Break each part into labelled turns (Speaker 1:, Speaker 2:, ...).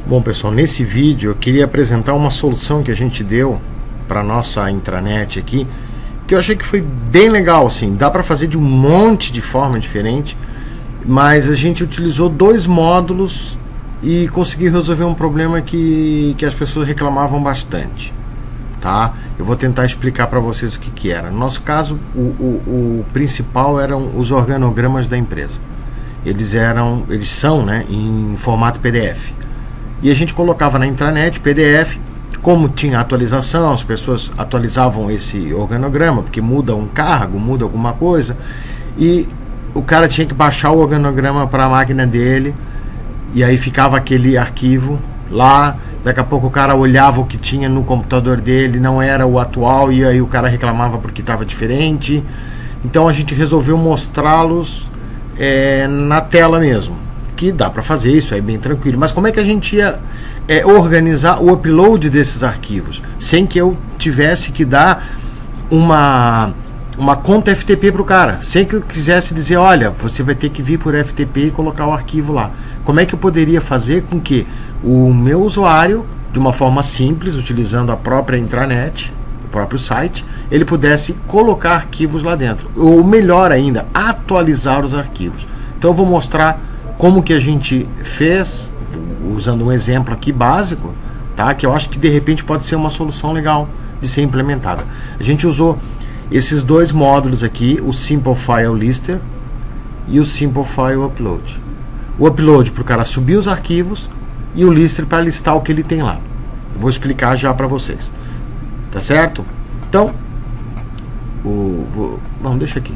Speaker 1: Bom, pessoal, nesse vídeo eu queria apresentar uma solução que a gente deu para nossa intranet aqui, que eu achei que foi bem legal, assim, dá para fazer de um monte de forma diferente, mas a gente utilizou dois módulos e conseguiu resolver um problema que as pessoas reclamavam bastante, tá? Eu vou tentar explicar para vocês o que era. No nosso caso, o principal eram os organogramas da empresa. Eles são, né, em formato PDF. E a gente colocava na intranet PDF, como tinha atualização, as pessoas atualizavam esse organograma, porque muda um cargo, muda alguma coisa, e o cara tinha que baixar o organograma para a máquina dele, e aí ficava aquele arquivo lá, daqui a pouco o cara olhava o que tinha no computador dele, não era o atual, e aí o cara reclamava porque estava diferente. Então a gente resolveu mostrá-los na tela mesmo, que dá para fazer isso, é bem tranquilo. Mas como é que a gente ia organizar o upload desses arquivos sem que eu tivesse que dar uma conta FTP para o cara, sem que eu quisesse dizer, olha, você vai ter que vir por FTP e colocar o arquivo lá? Como é que eu poderia fazer com que o meu usuário, de uma forma simples, utilizando a própria intranet, o próprio site, ele pudesse colocar arquivos lá dentro, ou melhor ainda, atualizar os arquivos? Então eu vou mostrar como que a gente fez, usando um exemplo aqui básico, tá? Que eu acho que de repente pode ser uma solução legal de ser implementada. A gente usou esses dois módulos aqui, o Simple File Lister e o Simple File Upload. O Upload para o cara subir os arquivos e o Lister para listar o que ele tem lá. Vou explicar já para vocês, tá certo? Então, vamos, deixa aqui.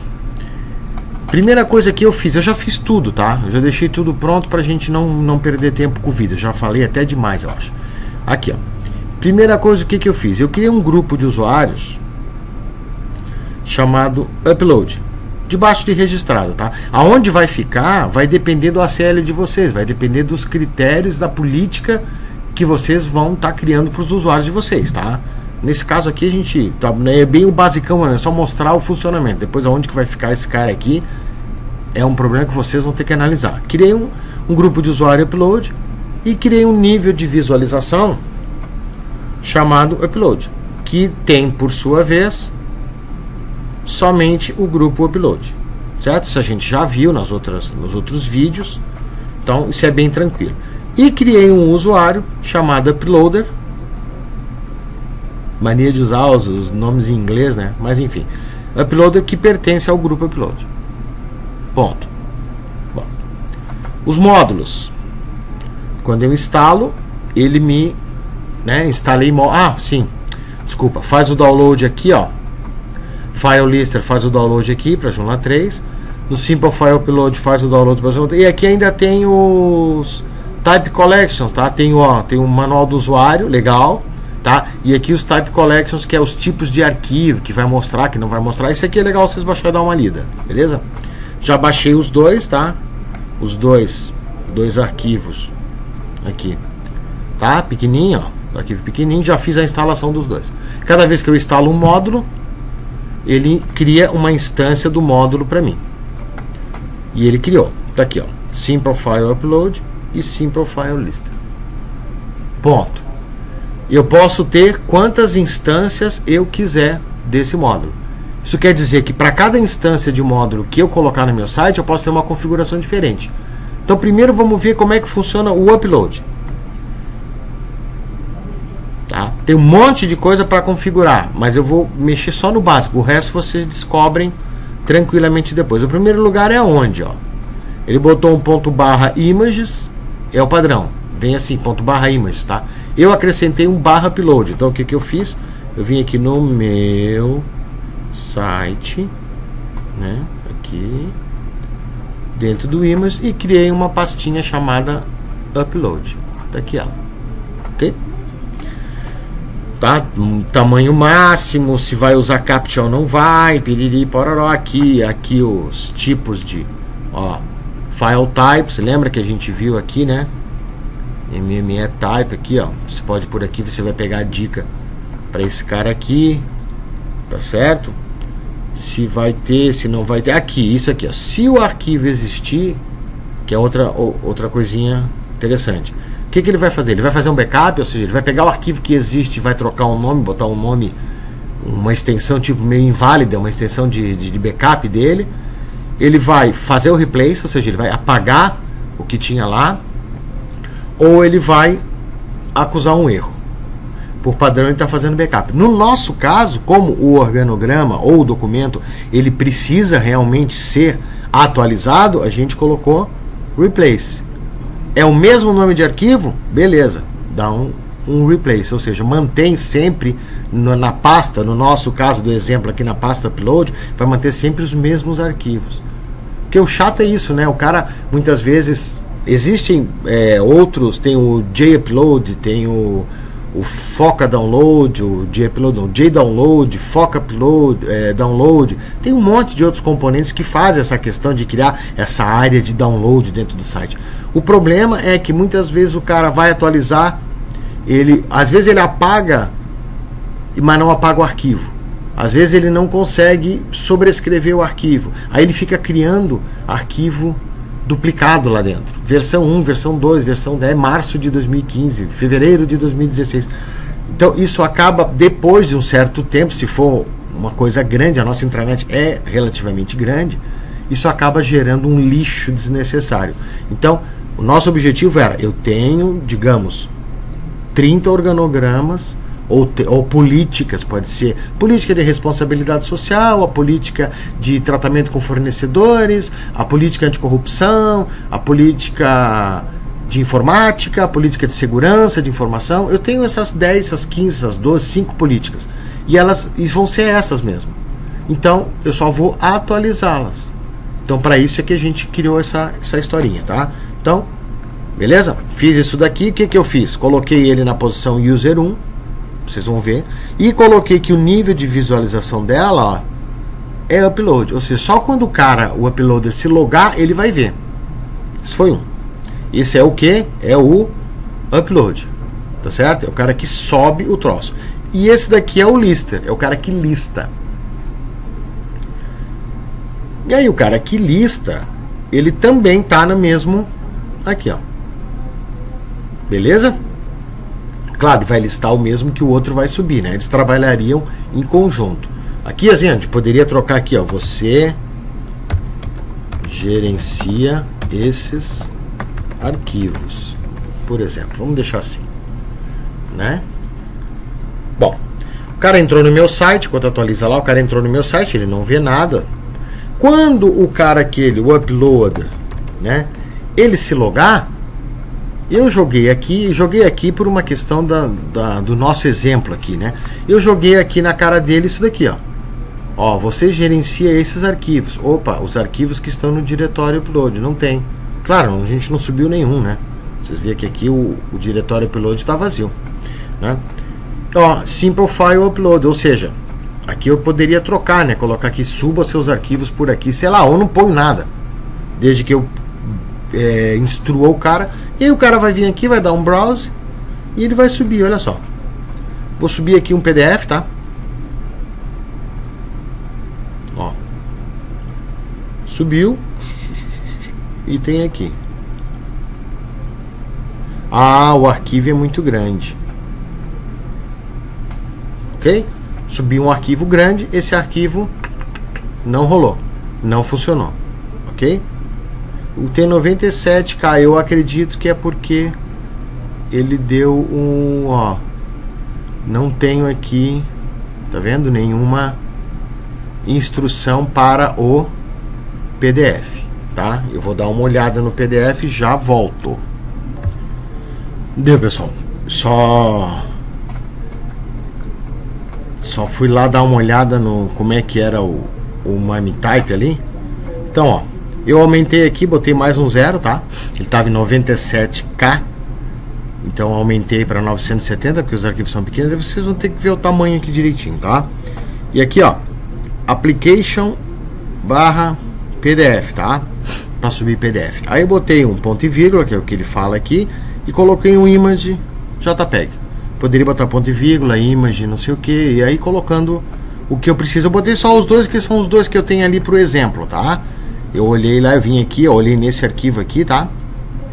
Speaker 1: Primeira coisa que eu fiz, eu já fiz tudo, tá? Eu já deixei tudo pronto pra gente não perder tempo com o vídeo. Eu já falei até demais, eu acho. Aqui, ó. Primeira coisa, o que eu fiz? Eu criei um grupo de usuários chamado Upload, debaixo de registrado, tá? Aonde vai ficar vai depender do ACL de vocês, vai depender dos critérios da política que vocês vão estar criando para os usuários de vocês, tá? Nesse caso aqui a gente é bem o basicão, é só mostrar o funcionamento. Depois aonde que vai ficar esse cara aqui é um problema que vocês vão ter que analisar. Criei um grupo de usuário Upload e criei um nível de visualização chamado Upload, que tem por sua vez somente o grupo Upload, certo? Isso a gente já viu nos outros vídeos, então isso é bem tranquilo. E criei um usuário chamado Uploader. Mania de usar os nomes em inglês, né? Mas enfim, Uploader que pertence ao grupo Upload. Ponto. Bom, os módulos, quando eu instalo, ele me, instalei, sim, desculpa, faz o download aqui, ó. File Lister faz o download aqui para Joomla 3. No Simple File Upload faz o download para Joomla 3. E aqui ainda tem os Type Collections, tá? Tem o manual do usuário, legal. Tá? E aqui os Type Collections, que é os tipos de arquivo, que vai mostrar, que não vai mostrar. Isso aqui é legal vocês baixarem e dar uma lida, beleza? Já baixei os dois, tá? Os dois arquivos aqui, tá? Pequenininho, ó, arquivo pequenininho. Já fiz a instalação dos dois. Cada vez que eu instalo um módulo, ele cria uma instância do módulo para mim. E ele criou, tá aqui, ó, Simple File Upload e Simple File Lister. Ponto. Eu posso ter quantas instâncias eu quiser desse módulo. Isso quer dizer que para cada instância de módulo que eu colocar no meu site, eu posso ter uma configuração diferente. Então primeiro vamos ver como é que funciona o Upload. Tá? Tem um monte de coisa para configurar, mas eu vou mexer só no básico. O resto vocês descobrem tranquilamente depois. O primeiro lugar é onde, ó. Ele botou um ponto barra images, é o padrão. Vem assim, ponto barra images, tá? Eu acrescentei um barra upload. Então o que eu fiz? Eu vim aqui no meu site, né? Aqui dentro do images e criei uma pastinha chamada upload. Tá aqui, ó. Ok? Tá? Tamanho máximo, se vai usar captcha ou não vai, piriri, pororó. Aqui os tipos de, ó, file types. Lembra que a gente viu aqui, né? MME type aqui, ó. Você pode por aqui, você vai pegar a dica para esse cara aqui, tá certo? Se vai ter, se não vai ter. Aqui, isso aqui, ó. Se o arquivo existir, que é outra coisinha interessante. que ele vai fazer? Ele vai fazer um backup, ou seja, ele vai pegar o arquivo que existe e vai trocar um nome, botar um nome, uma extensão tipo meio inválida, uma extensão de backup dele. Ele vai fazer o replace, ou seja, ele vai apagar o que tinha lá, ou ele vai acusar um erro. Por padrão ele está fazendo backup. No nosso caso, como o organograma ou o documento ele precisa realmente ser atualizado, a gente colocou replace. É o mesmo nome de arquivo? Beleza, dá um replace, ou seja, mantém sempre na pasta, no nosso caso do exemplo aqui na pasta upload, vai manter sempre os mesmos arquivos. Porque o chato é isso, né? O cara, muitas vezes, existem outros, tem o JUpload, tem o Foca Download, o JUpload, não, JDownload, Foca Upload, Download, tem um monte de outros componentes que fazem essa questão de criar essa área de download dentro do site. O problema é que muitas vezes o cara vai atualizar, às vezes ele apaga, mas não apaga o arquivo. Às vezes ele não consegue sobrescrever o arquivo. Aí ele fica criando arquivo duplicado lá dentro. Versão 1, versão 2, versão 10, março de 2015, fevereiro de 2016. Então isso acaba, depois de um certo tempo, se for uma coisa grande, a nossa intranet é relativamente grande, isso acaba gerando um lixo desnecessário. Então, o nosso objetivo era, eu tenho, digamos, 30 organogramas, ou políticas, pode ser política de responsabilidade social, a política de tratamento com fornecedores, a política anticorrupção, a política de informática, a política de segurança de informação. Eu tenho essas 10, essas 15, essas 12, 5 políticas, e vão ser essas mesmo. Então eu só vou atualizá-las. Então para isso é que a gente criou essa historinha, tá? Então, beleza? Fiz isso daqui. O que eu fiz? Coloquei ele na posição user 1, vocês vão ver, e coloquei que o nível de visualização dela, ó, é upload, ou seja, só quando o uploader se logar, ele vai ver. Esse foi um. Esse é o que? É o upload, tá certo? É o cara que sobe o troço. E esse daqui é o lister, é o cara que lista. E aí o cara que lista, ele também tá no mesmo aqui, ó. Beleza? Claro, vai listar o mesmo que o outro vai subir, né? Eles trabalhariam em conjunto. Aqui, assim, a gente poderia trocar aqui, ó. Você gerencia esses arquivos, por exemplo. Vamos deixar assim, né? Bom, o cara entrou no meu site, enquanto atualiza lá, o cara entrou no meu site, ele não vê nada. Quando o cara o uploader, né? Ele se logar, eu joguei aqui por uma questão do nosso exemplo aqui, né? Eu joguei aqui na cara dele isso daqui, ó. Ó, você gerencia esses arquivos. Opa, os arquivos que estão no diretório upload. Não tem. Claro, a gente não subiu nenhum, né? Vocês veem que aqui o diretório upload está vazio, né? Ó, simple file upload, ou seja, aqui eu poderia trocar, né? Colocar aqui, suba seus arquivos por aqui, sei lá, ou não ponho nada. Desde que eu instrua o cara. E aí o cara vai vir aqui, vai dar um browse e ele vai subir, olha só. Vou subir aqui um PDF, tá? Ó. Subiu. E tem aqui. Ah, o arquivo é muito grande. Ok? Subi um arquivo grande, esse arquivo não rolou. Não funcionou. Ok? O T97K, eu acredito que é porque ele deu um, ó, não tenho aqui, tá vendo? Nenhuma instrução para o PDF, tá? Eu vou dar uma olhada no PDF e já volto. Deu, pessoal. Só fui lá dar uma olhada no como é que era o ManyType ali. Então, ó, eu aumentei aqui, botei mais um 0, tá? Ele estava em 97K. Então aumentei para 970, porque os arquivos são pequenos. Aí vocês vão ter que ver o tamanho aqui direitinho, tá? E aqui, ó, application /PDF, tá? Para subir PDF. Aí eu botei um ponto e vírgula, que é o que ele fala aqui, e coloquei um image JPEG. Poderia botar ponto e vírgula, image, não sei o que, e aí colocando o que eu preciso. Eu botei só os dois, que são os dois que eu tenho ali pro exemplo, tá? Eu olhei lá, eu vim aqui, eu olhei nesse arquivo aqui, tá?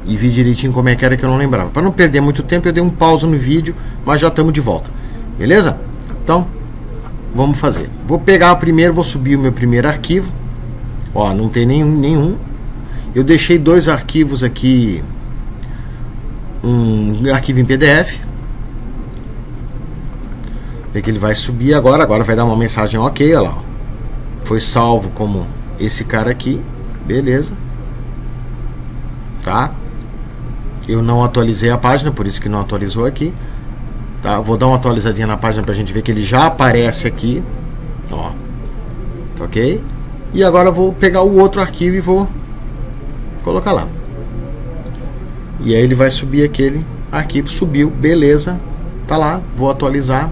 Speaker 1: e vi direitinho como é que era, que eu não lembrava. Para não perder muito tempo, eu dei um pause no vídeo, mas já estamos de volta. Beleza? Então, vamos fazer. Vou pegar o primeiro, vou subir o meu primeiro arquivo. Ó, não tem nenhum. Eu deixei dois arquivos aqui. Um arquivo em PDF. É que ele vai subir agora. Agora vai dar uma mensagem ok, olha lá. Ó. Foi salvo como esse cara aqui. Beleza. Tá? Eu não atualizei a página, por isso que não atualizou aqui. Tá? Vou dar uma atualizadinha na página pra gente ver que ele já aparece aqui. Ó. Ok? E agora eu vou pegar o outro arquivo e vou colocar lá. E aí ele vai subir aquele arquivo. Subiu, beleza. Tá lá, vou atualizar.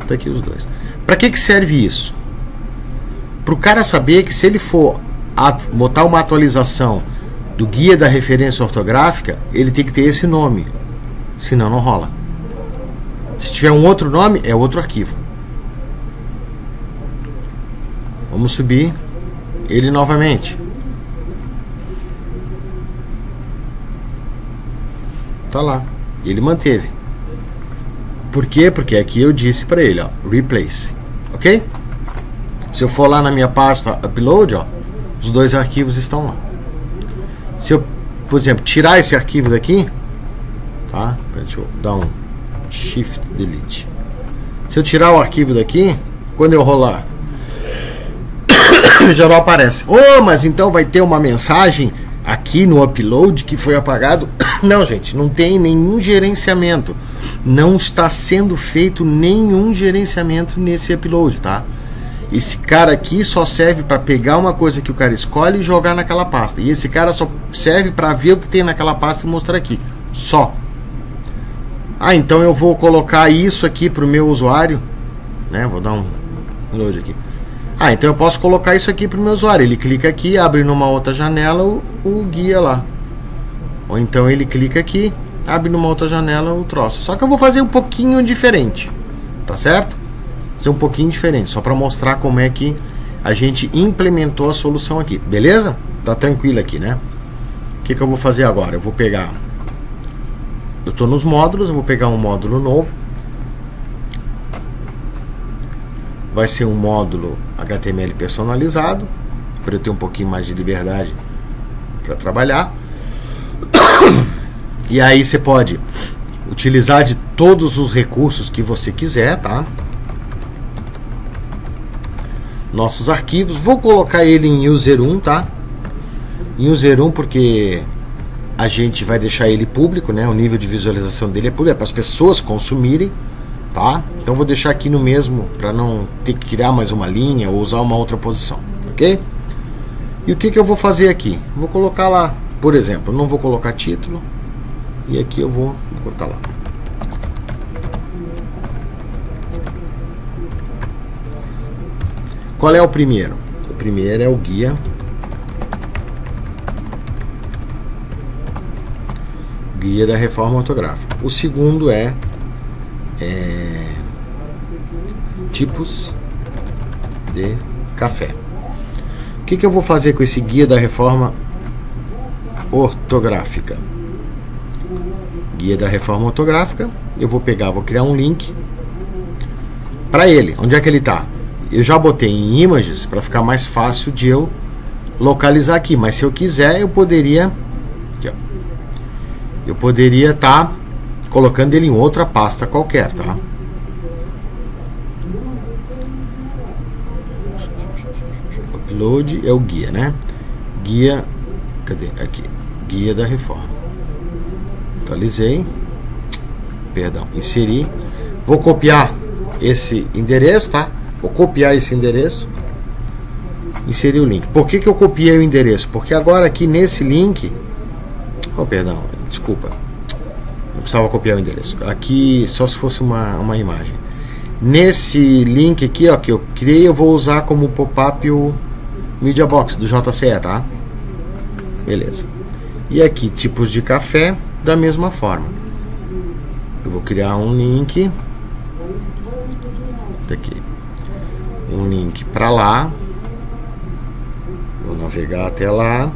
Speaker 1: Tá aqui os dois. Pra que serve isso? Pro cara saber que se ele for botar uma atualização do guia da referência ortográfica, ele tem que ter esse nome. Senão não rola. Se tiver um outro nome, é outro arquivo. Vamos subir ele novamente. Tá lá. Ele manteve. Por quê? Porque aqui eu disse para ele, ó, replace. Ok? Se eu for lá na minha pasta upload, ó, os dois arquivos estão lá. Se eu, por exemplo, tirar esse arquivo daqui, tá? Deixa eu dar um shift delete. Se eu tirar o arquivo daqui, quando eu rolar, já não aparece. Oh, mas então vai ter uma mensagem aqui no upload que foi apagado. Não, gente, não tem nenhum gerenciamento. Não está sendo feito nenhum gerenciamento nesse upload, tá? Esse cara aqui só serve para pegar uma coisa que o cara escolhe e jogar naquela pasta. E esse cara só serve para ver o que tem naquela pasta e mostrar aqui. Só. Ah, então eu vou colocar isso aqui para o meu usuário, né? Vou dar um load aqui. Ah, então eu posso colocar isso aqui para o meu usuário. Ele clica aqui, abre numa outra janela o guia lá. Ou então ele clica aqui, abre numa outra janela o troço. Só que eu vou fazer um pouquinho diferente, tá certo? Fazer um pouquinho diferente, só para mostrar como é que a gente implementou a solução aqui. Beleza? Tá tranquilo aqui, né? O que eu vou fazer agora? Eu vou pegar... Eu estou nos módulos, eu vou pegar um módulo novo. Vai ser um módulo HTML personalizado, para eu ter um pouquinho mais de liberdade para trabalhar. E aí você pode utilizar de todos os recursos que você quiser, tá? Nossos arquivos, vou colocar ele em user 1, tá? Em user 1 porque a gente vai deixar ele público, né? O nível de visualização dele é público, é para as pessoas consumirem, tá? Então vou deixar aqui no mesmo, para não ter que criar mais uma linha ou usar uma outra posição, ok? E o que eu vou fazer aqui? Vou colocar lá, por exemplo, não vou colocar título, e aqui eu vou botar lá. Qual é o primeiro? O primeiro é o guia da reforma ortográfica. O segundo é tipos de café. O que eu vou fazer com esse guia da reforma ortográfica? Guia da reforma ortográfica, eu vou pegar, vou criar um link para ele. Onde é que ele está? Eu já botei em images para ficar mais fácil de eu localizar aqui, mas se eu quiser eu poderia aqui, ó, eu poderia estar colocando ele em outra pasta qualquer, tá? Upload é o guia, né? Guia, cadê? Aqui, guia da reforma. Atualizei, perdão, inseri. Vou copiar esse endereço, tá? Vou copiar esse endereço, inserir o link. Por que eu copiei o endereço? Porque agora aqui nesse link, oh, perdão, desculpa, não precisava copiar o endereço. Aqui só se fosse uma imagem. Nesse link aqui, ó, que eu criei, eu vou usar como pop-up o Media Box do JCE, tá? Beleza. E aqui tipos de café da mesma forma. Eu vou criar um link aqui. Um link para lá, vou navegar até lá,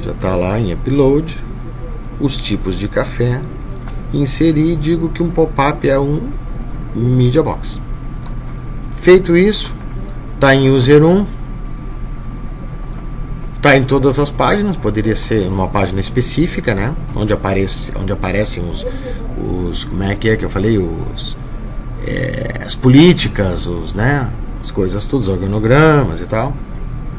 Speaker 1: Já está lá em Upload, os tipos de café, inserir e digo que um pop-up é um Media Box. Feito isso, está em User 1, está em todas as páginas, poderia ser uma página específica, né? Onde aparecem os como é que eu falei, as políticas, né? As coisas todas, os organogramas e tal.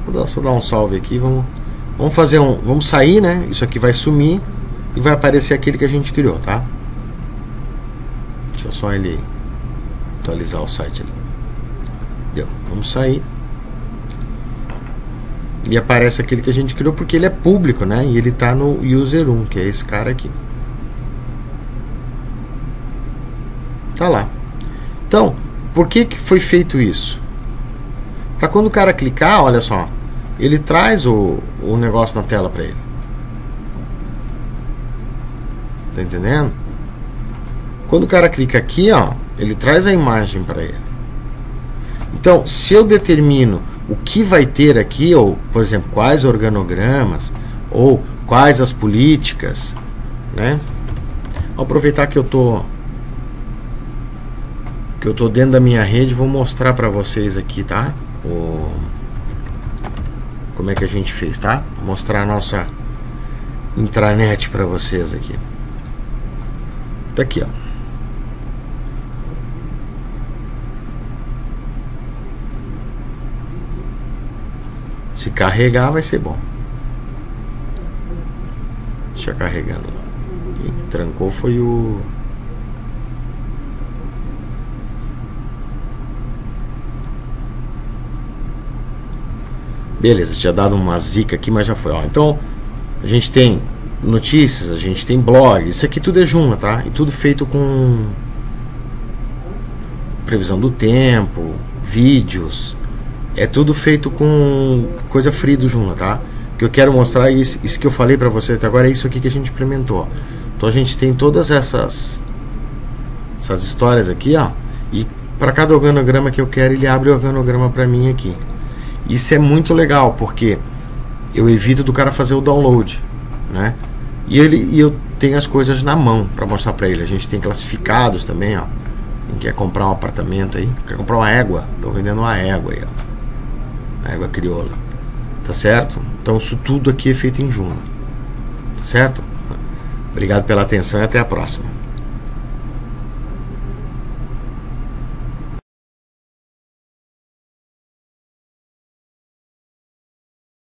Speaker 1: Vou só dar um salve aqui, vamos sair, né? Isso aqui vai sumir e vai aparecer aquele que a gente criou, tá? Deixa só ele atualizar o site ali. Deu. Vamos sair. E aparece aquele que a gente criou porque ele é público, né? E ele tá no User 1, que é esse cara aqui. Tá lá. Então, por que foi feito isso? Para quando o cara clicar, olha só, ele traz o negócio na tela para ele. Tá entendendo? Quando o cara clica aqui, ó, ele traz a imagem para ele. Então, se eu determino o que vai ter aqui, ou, por exemplo, quais organogramas, ou quais as políticas, né? Vou aproveitar que eu tô dentro da minha rede, vou mostrar para vocês aqui, tá? Como é que a gente fez, tá? Vou mostrar a nossa intranet para vocês aqui. Tá aqui, ó. Se carregar vai ser bom. Deixa carregando. Quem trancou foi o... Beleza, tinha dado uma zica aqui, mas já foi. Ó, então, a gente tem notícias, a gente tem blog. Isso aqui tudo é Joomla, tá? E tudo feito com previsão do tempo, vídeos. É tudo feito com coisa free do Joomla, tá? O que eu quero mostrar, isso que eu falei pra vocês até agora, é isso aqui que a gente implementou. Então a gente tem todas essas histórias aqui, ó. E para cada organograma que eu quero, ele abre o organograma pra mim aqui. Isso é muito legal, porque eu evito do cara fazer o download, né? E eu tenho as coisas na mão para mostrar para ele. A gente tem classificados também, ó. Quem quer comprar um apartamento aí, quer comprar uma égua, estou vendendo uma égua aí, ó. A égua crioula, tá certo? Então isso tudo aqui é feito em Joomla, tá certo? Obrigado pela atenção e até a próxima.